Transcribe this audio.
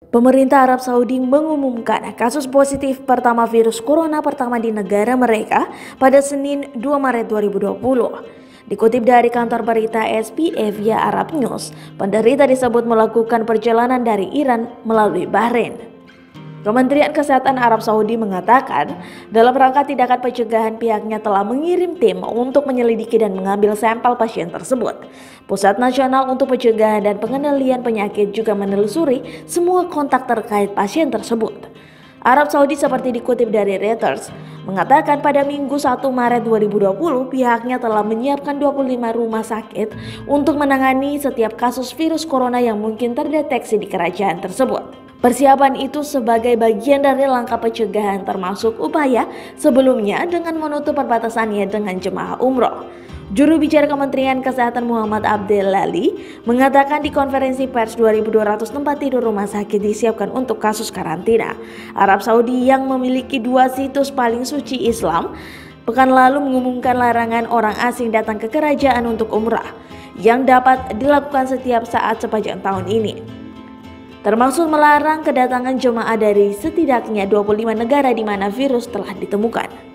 Pemerintah Arab Saudi mengumumkan kasus positif pertama virus corona pertama di negara mereka pada Senin 2 Maret 2020. Dikutip dari kantor berita SPA via Arab News, penderita disebut melakukan perjalanan dari Iran melalui Bahrain. Kementerian Kesehatan Arab Saudi mengatakan, dalam rangka tindakan pencegahan pihaknya telah mengirim tim untuk menyelidiki dan mengambil sampel pasien tersebut. Pusat Nasional untuk Pencegahan dan Pengendalian Penyakit juga menelusuri semua kontak terkait pasien tersebut. Arab Saudi seperti dikutip dari Reuters, mengatakan pada Minggu 1 Maret 2020 pihaknya telah menyiapkan 25 rumah sakit untuk menangani setiap kasus virus corona yang mungkin terdeteksi di kerajaan tersebut. Persiapan itu sebagai bagian dari langkah pencegahan termasuk upaya sebelumnya dengan menutup perbatasannya dengan jemaah umroh. Juru bicara Kementerian Kesehatan Muhammad Abdel Lali mengatakan di konferensi pers 2.200 tempat tidur rumah sakit disiapkan untuk kasus karantina. Arab Saudi yang memiliki 2 situs paling suci Islam pekan lalu mengumumkan larangan orang asing datang ke kerajaan untuk umrah yang dapat dilakukan setiap saat sepanjang tahun ini, termasuk melarang kedatangan jemaah dari setidaknya 25 negara di mana virus telah ditemukan.